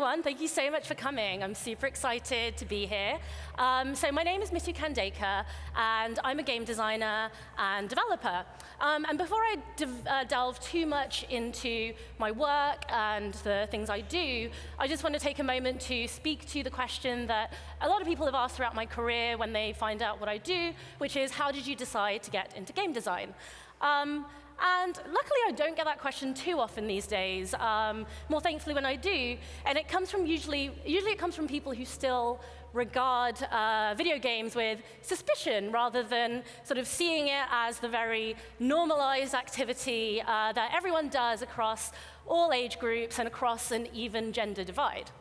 everyone. Thank you so much for coming. I'm super excited to be here. So my name is Mitu Khandaker, and I'm a game designer and developer. And before I delve too much into my work and the things I do, I just want to take a moment to speak to the question that a lot of people have asked throughout my career when they find out what I do, which is, how did you decide to get into game design? And luckily, I don't get that question too often these days, more thankfully when I do. And it comes from usually it comes from people who still regard video games with suspicion rather than sort of seeing it as the very normalized activity that everyone does across all age groups and across an even gender divide.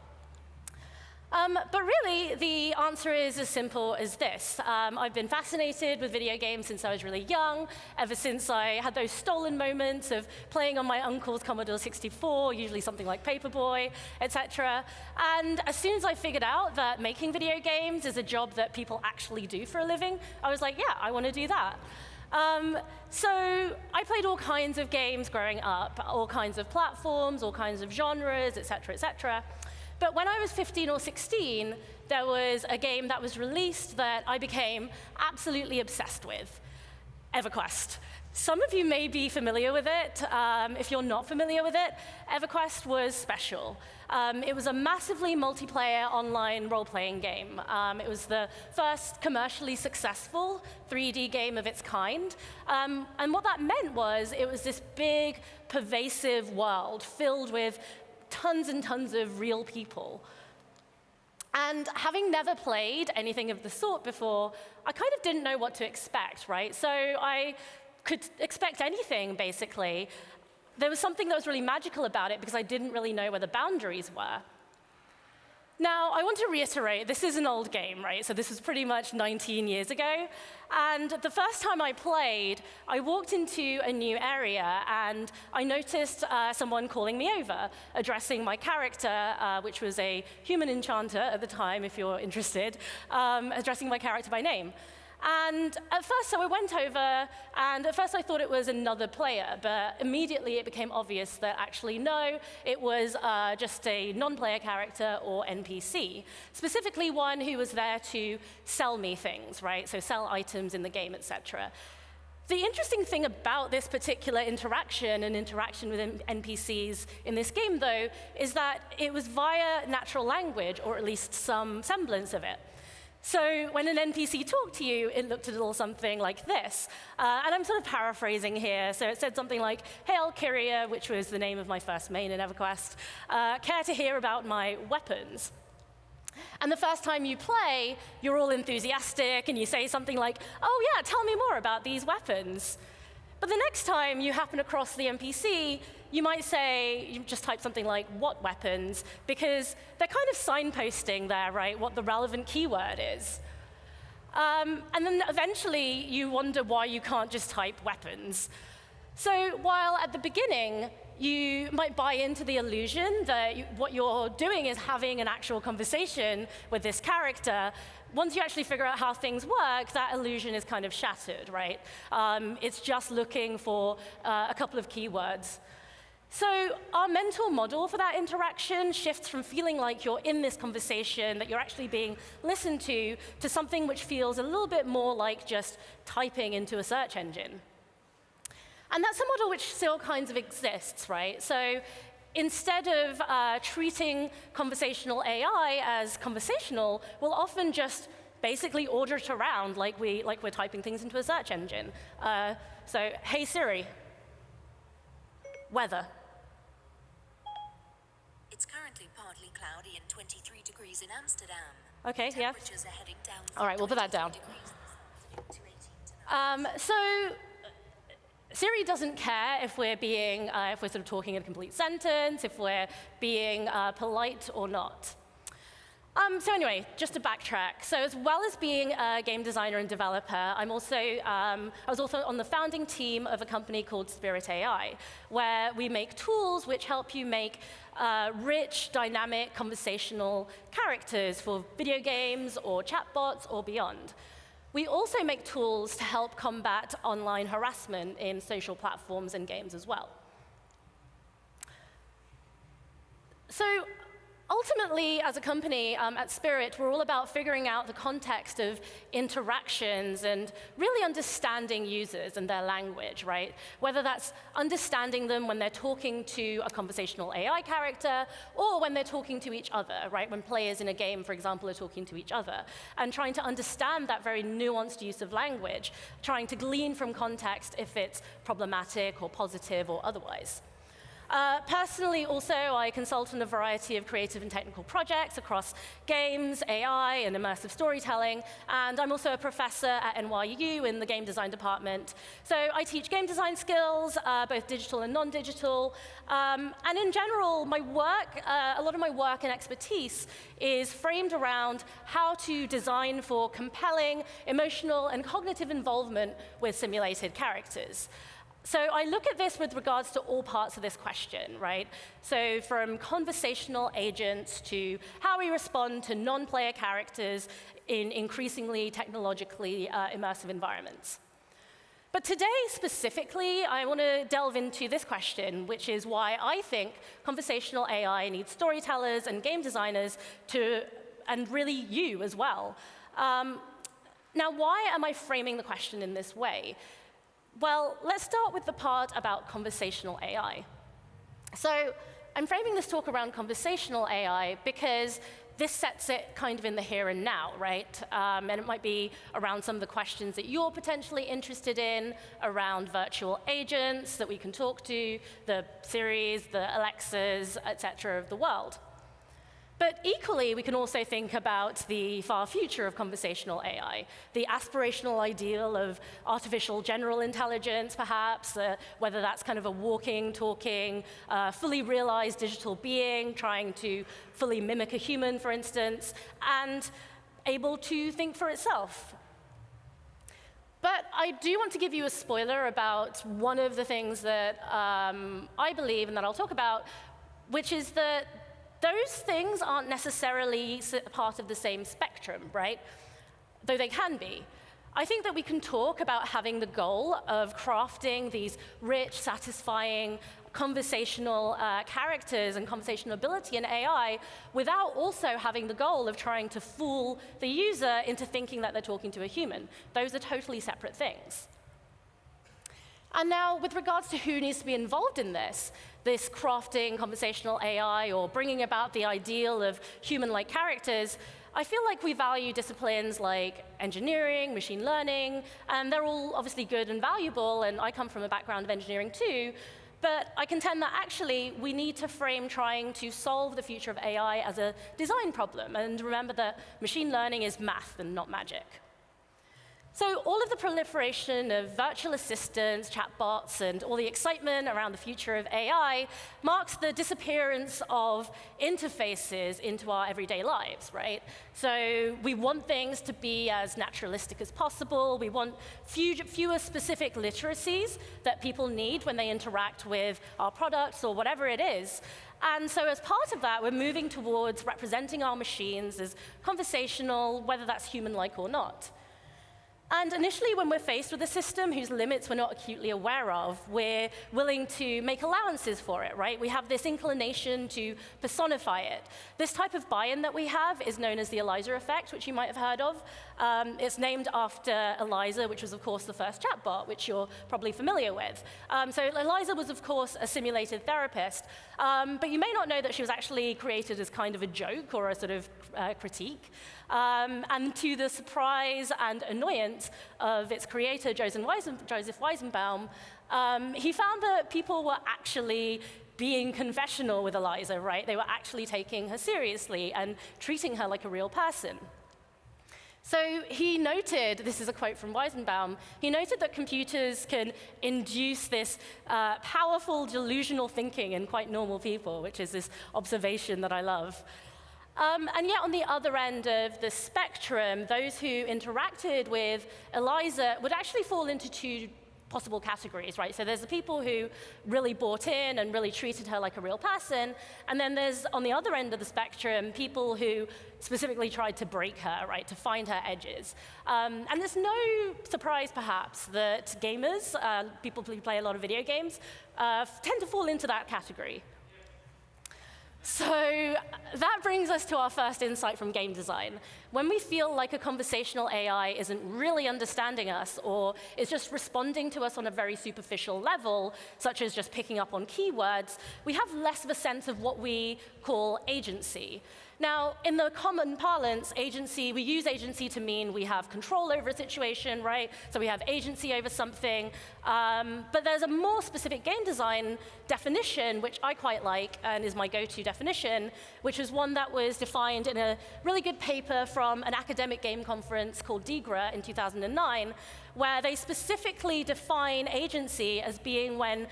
But really, the answer is as simple as this. I've been fascinated with video games since I was really young, ever since I had those stolen moments of playing on my uncle's Commodore 64, usually something like Paperboy, etc. And as soon as I figured out that making video games is a job that people actually do for a living, I was like, yeah, I want to do that. So I played all kinds of games growing up, all kinds of platforms, all kinds of genres, etc., etc. But when I was 15 or 16, there was a game that was released that I became absolutely obsessed with, EverQuest. Some of you may be familiar with it. If you're not familiar with it, EverQuest was special. It was a massively multiplayer online role-playing game. It was the first commercially successful 3D game of its kind. And what that meant was it was this big, pervasive world filled with tons and tons of real people. And having never played anything of the sort before, I kind of didn't know what to expect, right? So I could expect anything, basically. There was something that was really magical about it because I didn't really know where the boundaries were. Now, I want to reiterate, this is an old game, right? So this was pretty much 19 years ago. And the first time I played, I walked into a new area, and I noticed someone calling me over, addressing my character, which was a human enchanter at the time, if you're interested, addressing my character by name. And at first, so I went over, and at first I thought it was another player, but immediately it became obvious that actually no, it was just a non-player character or NPC, specifically one who was there to sell me things, right? So sell items in the game, etc. The interesting thing about this particular interaction and interaction with NPCs in this game, though, is that it was via natural language, or at least some semblance of it. So when an NPC talked to you, it looked a little something like this. And I'm sort of paraphrasing here. So it said something like, "Hail, Kyria," which was the name of my first main in EverQuest. "Care to hear about my weapons?" And the first time you play, you're all enthusiastic, and you say something like, "Oh yeah, tell me more about these weapons." But the next time you happen across the NPC, you might say, you just type something like, "What weapons?" because they're kind of signposting there, right, what the relevant keyword is. And then eventually you wonder why you can't just type weapons. So while at the beginning, you might buy into the illusion that what you're doing is having an actual conversation with this character, once you actually figure out how things work, that illusion is kind of shattered, right? It's just looking for a couple of keywords. So our mental model for that interaction shifts from feeling like you're in this conversation, that you're actually being listened to something which feels a little bit more like just typing into a search engine. And that's a model which still kinds of exists, right? So instead of treating conversational AI as conversational, we'll often just basically order it around like we're typing things into a search engine. So, "Hey Siri, weather." It's currently partly cloudy and 23 degrees in Amsterdam. Okay, yeah. Temperatures are heading down. All right, we'll put that down. So Siri doesn't care if we're sort of talking in a complete sentence, if we're being polite or not. So anyway, just to backtrack. So as well as being a game designer and developer, I was also on the founding team of a company called Spirit AI, where we make tools which help you make rich, dynamic, conversational characters for video games or chatbots or beyond. We also make tools to help combat online harassment in social platforms and games as well. So ultimately, as a company at Spirit, we're all about figuring out the context of interactions and really understanding users and their language, right? Whether that's understanding them when they're talking to a conversational AI character or when they're talking to each other, right? When players in a game, for example, are talking to each other, and trying to understand that very nuanced use of language, trying to glean from context if it's problematic or positive or otherwise. Personally, also, I consult on a variety of creative and technical projects across games, AI, and immersive storytelling, and I'm also a professor at NYU in the game design department. So I teach game design skills, both digital and non-digital, and in general, my work, a lot of my work and expertise is framed around how to design for compelling, emotional, and cognitive involvement with simulated characters. So I look at this with regards to all parts of this question, right? So from conversational agents to how we respond to non-player characters in increasingly technologically immersive environments. But today, specifically, I want to delve into this question, which is why I think conversational AI needs storytellers and game designers and really you as well. Now, why am I framing the question in this way? Well, let's start with the part about conversational AI. So I'm framing this talk around conversational AI because this sets it kind of in the here and now, right? And it might be around some of the questions that you're potentially interested in, around virtual agents that we can talk to, the Siris, the Alexas, et cetera, of the world. But equally, we can also think about the far future of conversational AI, the aspirational ideal of artificial general intelligence, perhaps, whether that's kind of a walking, talking, fully realized digital being, trying to fully mimic a human, for instance, and able to think for itself. But I do want to give you a spoiler about one of the things that I believe and that I'll talk about, which is that those things aren't necessarily part of the same spectrum, right? Though they can be. I think that we can talk about having the goal of crafting these rich, satisfying, conversational characters and conversational ability in AI without also having the goal of trying to fool the user into thinking that they're talking to a human. Those are totally separate things. And now, with regards to who needs to be involved in this crafting conversational AI or bringing about the ideal of human-like characters, I feel like we value disciplines like engineering, machine learning, and they're all obviously good and valuable, and I come from a background of engineering too, but I contend that actually we need to frame trying to solve the future of AI as a design problem, and remember that machine learning is math and not magic. So all of the proliferation of virtual assistants, chatbots, and all the excitement around the future of AI marks the disappearance of interfaces into our everyday lives, right? So we want things to be as naturalistic as possible. We want fewer specific literacies that people need when they interact with our products or whatever it is. And so as part of that, we're moving towards representing our machines as conversational, whether that's human-like or not. And initially, when we're faced with a system whose limits we're not acutely aware of, we're willing to make allowances for it, right? We have this inclination to personify it. This type of buy-in that we have is known as the Eliza effect, which you might have heard of. It's named after Eliza, which was, of course, the first chatbot, which you're probably familiar with. So Eliza was, of course, a simulated therapist. But you may not know that she was actually created as kind of a joke or a sort of critique. And to the surprise and annoyance of its creator, Joseph Weizenbaum, he found that people were actually being confessional with Eliza, right? They were actually taking her seriously and treating her like a real person. So he noted, this is a quote from Weizenbaum, he noted that computers can induce this powerful delusional thinking in quite normal people, which is this observation that I love. And yet, on the other end of the spectrum, those who interacted with Eliza would actually fall into two possible categories, right? So there's the people who really bought in and really treated her like a real person, and then there's, on the other end of the spectrum, people who specifically tried to break her, right, to find her edges. And there's no surprise, perhaps, that gamers, people who play a lot of video games, tend to fall into that category. So that brings us to our first insight from game design. When we feel like a conversational AI isn't really understanding us or is just responding to us on a very superficial level, such as just picking up on keywords, we have less of a sense of what we call agency. Now, in the common parlance, agency, we use agency to mean we have control over a situation, right? So we have agency over something. But there's a more specific game design definition, which I quite like and is my go-to definition, which is one that was defined in a really good paper from an academic game conference called DIGRA in 2009, where they specifically define agency as being when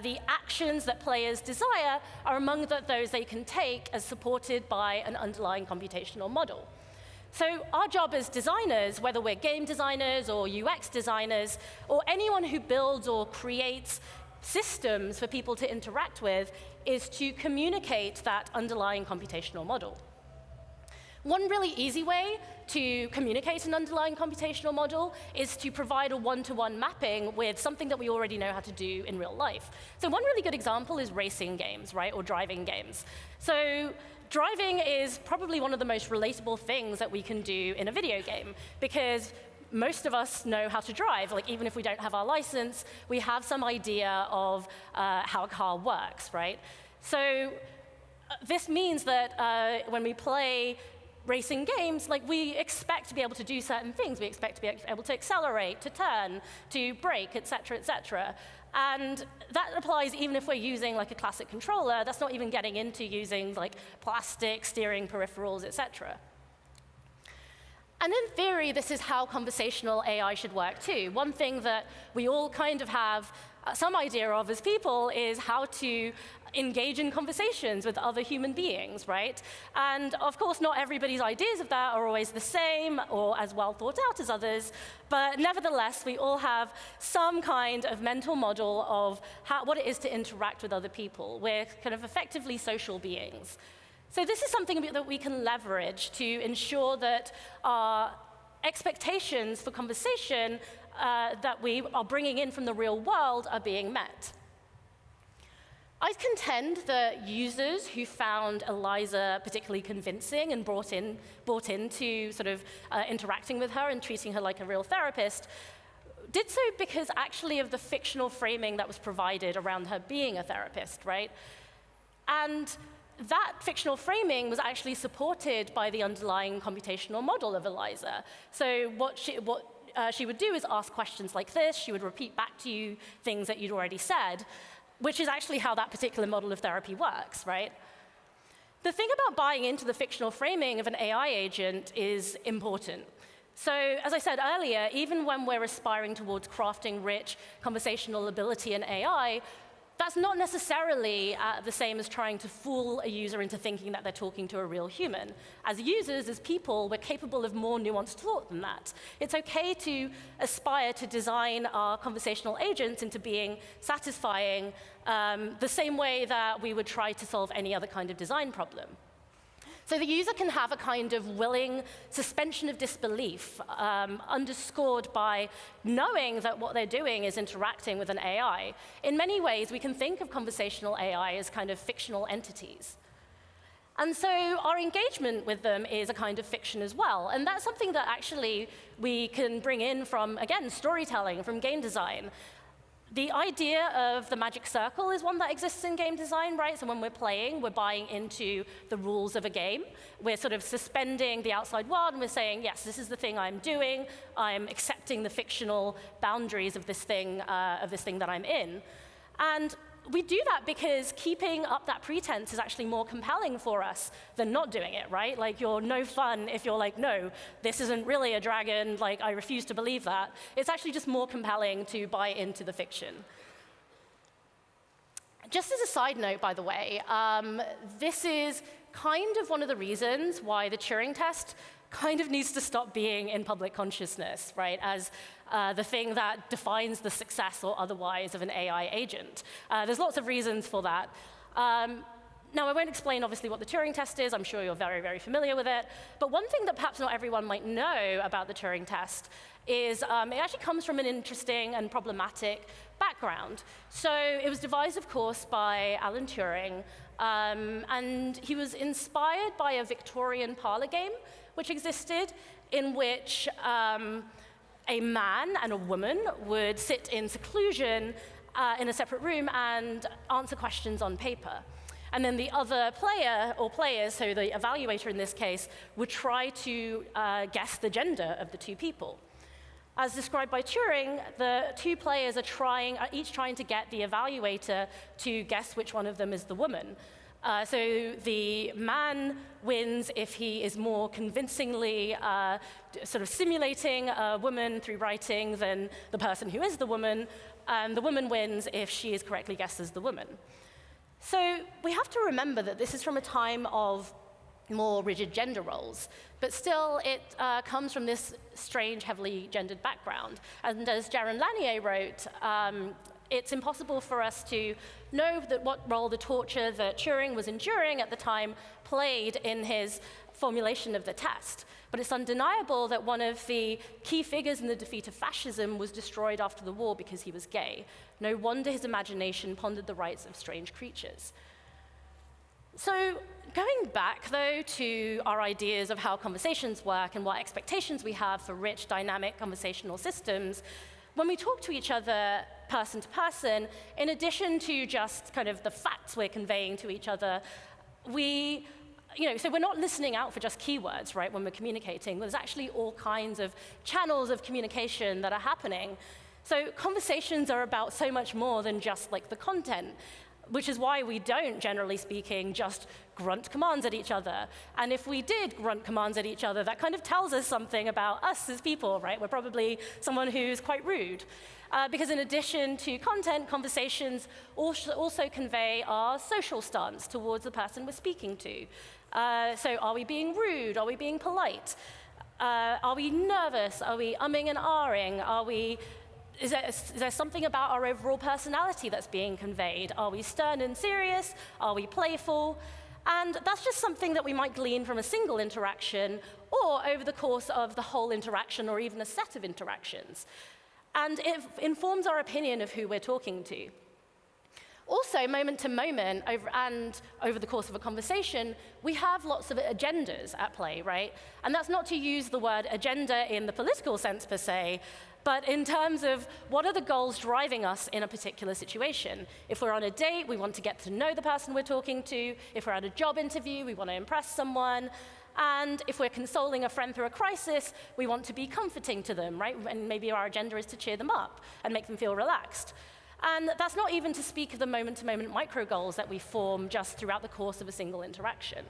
the actions that players desire are among those they can take as supported by an underlying computational model. So our job as designers, whether we're game designers or UX designers, or anyone who builds or creates systems for people to interact with, is to communicate that underlying computational model. One really easy way to communicate an underlying computational model is to provide a one-to-one mapping with something that we already know how to do in real life. So one really good example is racing games, right, or driving games. So driving is probably one of the most relatable things that we can do in a video game, because most of us know how to drive. Like, even if we don't have our license, we have some idea of how a car works, right? So this means that when we play racing games, like, we expect to be able to do certain things. We expect to be able to accelerate, to turn, to brake, et cetera, et cetera. And that applies even if we're using like a classic controller. That's not even getting into using like plastic steering peripherals, et cetera. And in theory, this is how conversational AI should work too. One thing that we all kind of have some idea of as people is how to engage in conversations with other human beings, right? And of course, not everybody's ideas of that are always the same or as well thought out as others, but nevertheless, we all have some kind of mental model of what it is to interact with other people. We're kind of effectively social beings. So this is something that we can leverage to ensure that our expectations for conversation that we are bringing in from the real world are being met. I contend that users who found Eliza particularly convincing and brought into sort of interacting with her and treating her like a real therapist did so because actually of the fictional framing that was provided around her being a therapist, right? And that fictional framing was actually supported by the underlying computational model of Eliza. So what she would do is ask questions like this. She would repeat back to you things that you'd already said, which is actually how that particular model of therapy works, right? The thing about buying into the fictional framing of an AI agent is important. So as I said earlier, even when we're aspiring towards crafting rich conversational ability in AI, that's not necessarily the same as trying to fool a user into thinking that they're talking to a real human. As users, as people, we're capable of more nuanced thought than that. It's okay to aspire to design our conversational agents into being satisfying the same way that we would try to solve any other kind of design problem. So the user can have a kind of willing suspension of disbelief underscored by knowing that what they're doing is interacting with an AI. In many ways, we can think of conversational AI as kind of fictional entities. And so our engagement with them is a kind of fiction as well. And that's something that actually we can bring in from, again, storytelling, from game design. The idea of the magic circle is one that exists in game design, right? So when we're playing, we're buying into the rules of a game. We're sort of suspending the outside world, and we're saying, yes, this is the thing I'm doing. I'm accepting the fictional boundaries of this thing that I'm in. And we do that because keeping up that pretense is actually more compelling for us than not doing it, right? Like, you're no fun if you're like, no, this isn't really a dragon, like, I refuse to believe that. It's actually just more compelling to buy into the fiction. Just as a side note, by the way, this is kind of one of the reasons why the Turing test kind of needs to stop being in public consciousness, right, as the thing that defines the success or otherwise of an AI agent. There's lots of reasons for that. Now, I won't explain, obviously, what the Turing test is. I'm sure you're very, very familiar with it. But one thing that perhaps not everyone might know about the Turing test is it actually comes from an interesting and problematic background. So it was devised, of course, by Alan Turing. And he was inspired by a Victorian parlor game, which existed, in which a man and a woman would sit in seclusion in a separate room and answer questions on paper. And then the other player or players, so the evaluator in this case, would try to guess the gender of the two people. As described by Turing, the two players are each trying to get the evaluator to guess which one of them is the woman. So the man wins if he is more convincingly sort of simulating a woman through writing than the person who is the woman, and the woman wins if she is correctly guessed as the woman. So we have to remember that this is from a time of more rigid gender roles, but still it comes from this strange, heavily gendered background. And as Jaron Lanier wrote, it's impossible for us to know what role the torture that Turing was enduring at the time played in his formulation of the test. But it's undeniable that one of the key figures in the defeat of fascism was destroyed after the war because he was gay. No wonder his imagination pondered the rights of strange creatures. So going back, though, to our ideas of how conversations work and what expectations we have for rich, dynamic conversational systems, when we talk to each other person to person, in addition to just kind of the facts we're conveying to each other, so we're not listening out for just keywords, right, when we're communicating. There's actually all kinds of channels of communication that are happening. So conversations are about so much more than just like the content, which is why we don't, generally speaking, just grunt commands at each other. And if we did grunt commands at each other, that kind of tells us something about us as people, right? We're probably someone who's quite rude. Because in addition to content, conversations also convey our social stance towards the person we're speaking to. So are we being rude? Are we being polite? Are we nervous? Are we umming and ahhing? Is there something about our overall personality that's being conveyed? Are we stern and serious? Are we playful? And that's just something that we might glean from a single interaction or over the course of the whole interaction or even a set of interactions. And it informs our opinion of who we're talking to. Also, moment to moment, over the course of a conversation, we have lots of agendas at play, right? And that's not to use the word agenda in the political sense per se, but in terms of what are the goals driving us in a particular situation. If we're on a date, we want to get to know the person we're talking to. If we're at a job interview, we want to impress someone. And if we're consoling a friend through a crisis, we want to be comforting to them, right? And maybe our agenda is to cheer them up and make them feel relaxed. And that's not even to speak of the moment-to-moment micro-goals that we form just throughout the course of a single interaction.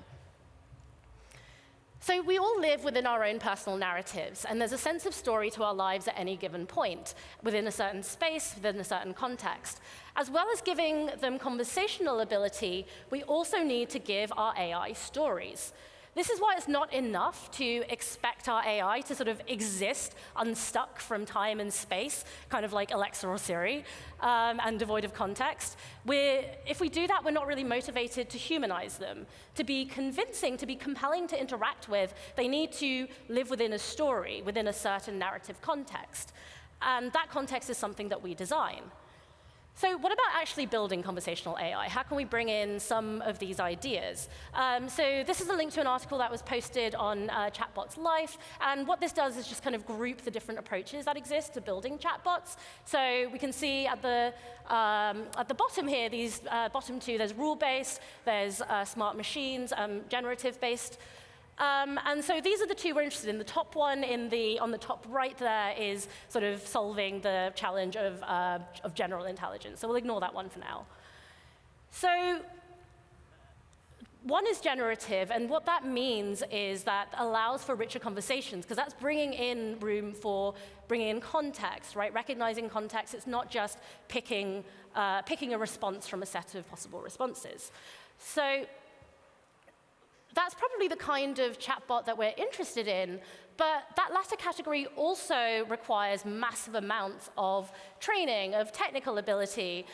So we all live within our own personal narratives, and there's a sense of story to our lives at any given point, within a certain space, within a certain context. As well as giving them conversational ability, we also need to give our AI stories. This is why it's not enough to expect our AI to sort of exist unstuck from time and space, kind of like Alexa or Siri, and devoid of context. If we do that, we're not really motivated to humanize them. To be convincing, to be compelling to interact with, they need to live within a story, within a certain narrative context. And that context is something that we design. So what about actually building conversational AI? How can we bring in some of these ideas? So this is a link to an article that was posted on Chatbots Life. And what this does is just kind of group the different approaches that exist to building chatbots. So we can see at the bottom here, these bottom two, there's rule-based, there's smart machines, generative-based. And so these are the two we're interested in. The top one on the top right there is sort of solving the challenge of general intelligence. So we'll ignore that one for now. So one is generative, and what that means is that allows for richer conversations, because that's bringing in room for bringing in context, right? Recognizing context. It's not just picking a response from a set of possible responses. So that's probably the kind of chatbot that we're interested in, but that latter category also requires massive amounts of training, of technical ability,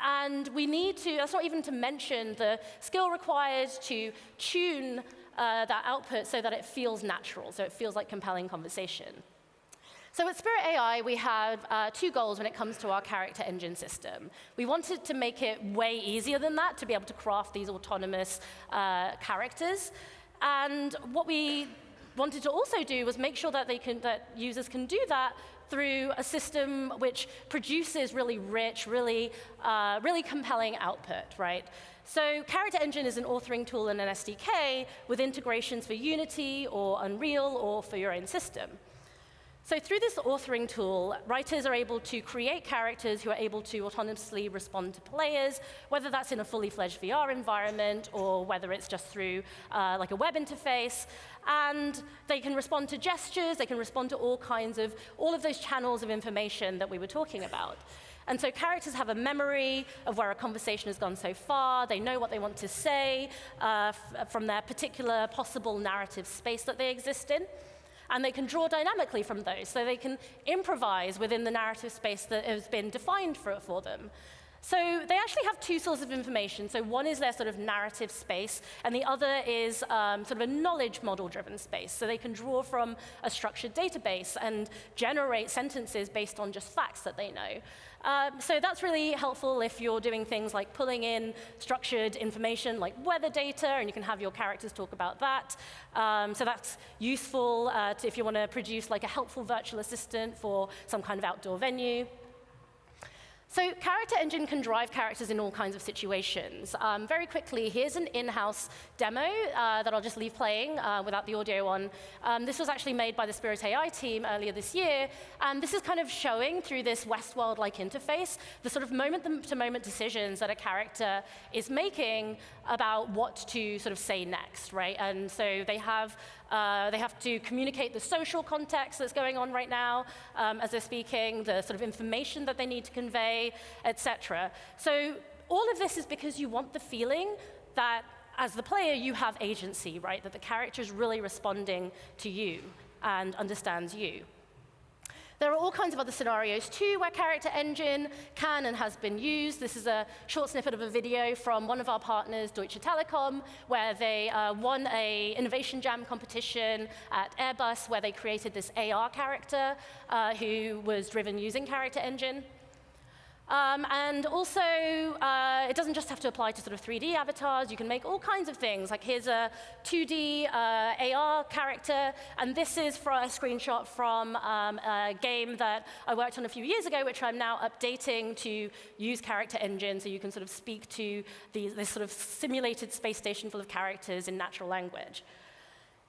And we need to, that's not even to mention the skill required to tune that output so that it feels natural, so it feels like compelling conversation. So at Spirit AI, we have 2 goals when it comes to our character engine system. We wanted to make it way easier than that, to be able to craft these autonomous characters. And what we wanted to also do was make sure that that users can do that through a system which produces really rich, really compelling output, right? So Character Engine is an authoring tool and an SDK with integrations for Unity or Unreal or for your own system. So through this authoring tool, writers are able to create characters who are able to autonomously respond to players, whether that's in a fully fledged VR environment or whether it's just through like a web interface. And they can respond to gestures, they can respond to all of those channels of information that we were talking about. And so characters have a memory of where a conversation has gone so far. They know what they want to say from their particular possible narrative space that they exist in. And they can draw dynamically from those, so they can improvise within the narrative space that has been defined for them. So they actually have 2 sources of information. So one is their sort of narrative space, and the other is sort of a knowledge model-driven space. So they can draw from a structured database and generate sentences based on just facts that they know. So that's really helpful if you're doing things like pulling in structured information like weather data, and you can have your characters talk about that. So that's useful if you want to produce like a helpful virtual assistant for some kind of outdoor venue. So Character Engine can drive characters in all kinds of situations. Very quickly, here's an in-house demo that I'll just leave playing without the audio on. This was actually made by the Spirit AI team earlier this year. And this is kind of showing through this Westworld-like interface the sort of moment-to-moment decisions that a character is making about what to sort of say next, right? And so they have to communicate the social context that's going on right now as they're speaking, the sort of information that they need to convey, etc. So all of this is because you want the feeling that, as the player, you have agency, right? That the character is really responding to you and understands you. There are all kinds of other scenarios, too, where Character Engine can and has been used. This is a short snippet of a video from one of our partners, Deutsche Telekom, where they won an Innovation Jam competition at Airbus, where they created this AR character who was driven using Character Engine. And also, it doesn't just have to apply to sort of 3D avatars. You can make all kinds of things. Like here's a 2D AR character, and this is a screenshot from a game that I worked on a few years ago, which I'm now updating to use Character Engine, so you can sort of speak to this sort of simulated space station full of characters in natural language.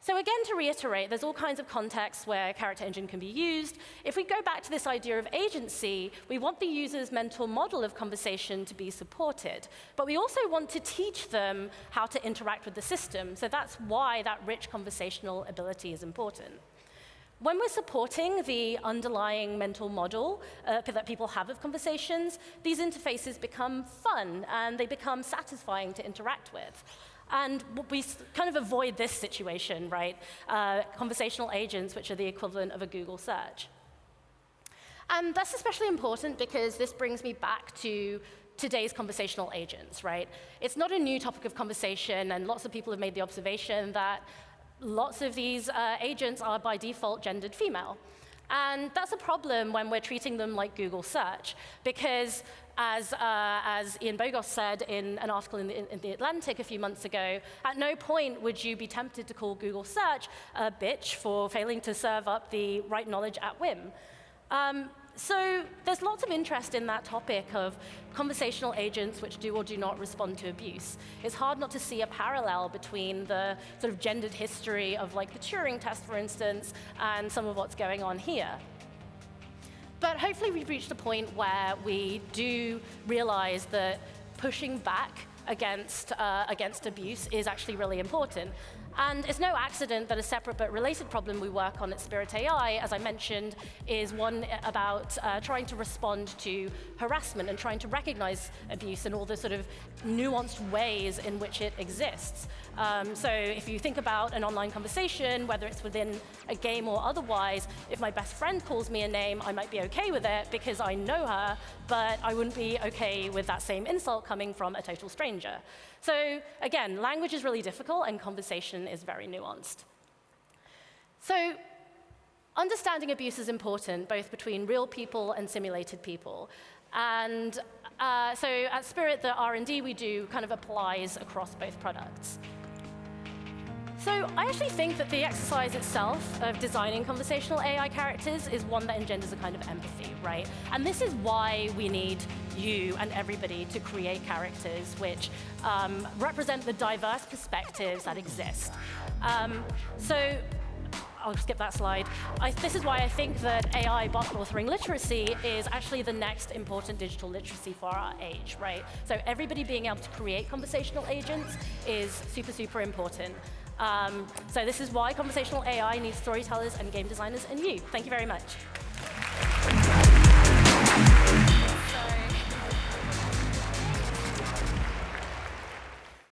So again, to reiterate, there's all kinds of contexts where Character Engine can be used. If we go back to this idea of agency, we want the user's mental model of conversation to be supported. But we also want to teach them how to interact with the system. So that's why that rich conversational ability is important. When we're supporting the underlying mental model that people have of conversations, these interfaces become fun, and they become satisfying to interact with. And we kind of avoid this situation, right? Conversational agents, which are the equivalent of a Google search. And that's especially important because this brings me back to today's conversational agents, right? It's not a new topic of conversation, and lots of people have made the observation that lots of these agents are by default gendered female. And that's a problem when we're treating them like Google search, because as Ian Bogost said in an article in the Atlantic a few months ago, at no point would you be tempted to call Google search a bitch for failing to serve up the right knowledge at whim. So there's lots of interest in that topic of conversational agents which do or do not respond to abuse. It's hard not to see a parallel between the sort of gendered history of like the Turing test, for instance, and some of what's going on here. But hopefully we've reached a point where we do realize that pushing back against abuse is actually really important. And it's no accident that a separate but related problem we work on at Spirit AI, as I mentioned, is one about trying to respond to harassment and trying to recognize abuse in all the sort of nuanced ways in which it exists. So if you think about an online conversation, whether it's within a game or otherwise, if my best friend calls me a name, I might be okay with it because I know her, but I wouldn't be okay with that same insult coming from a total stranger. So again, language is really difficult and conversation is very nuanced. So understanding abuse is important, both between real people and simulated people. And so at Spirit, the R&D we do kind of applies across both products. So I actually think that the exercise itself of designing conversational AI characters is one that engenders a kind of empathy, right? And this is why we need you and everybody to create characters which represent the diverse perspectives that exist. So I'll skip that slide. This is why I think that AI bot authoring literacy is actually the next important digital literacy for our age, right? So everybody being able to create conversational agents is super, super important. So this is why conversational AI needs storytellers and game designers and you. Thank you very much.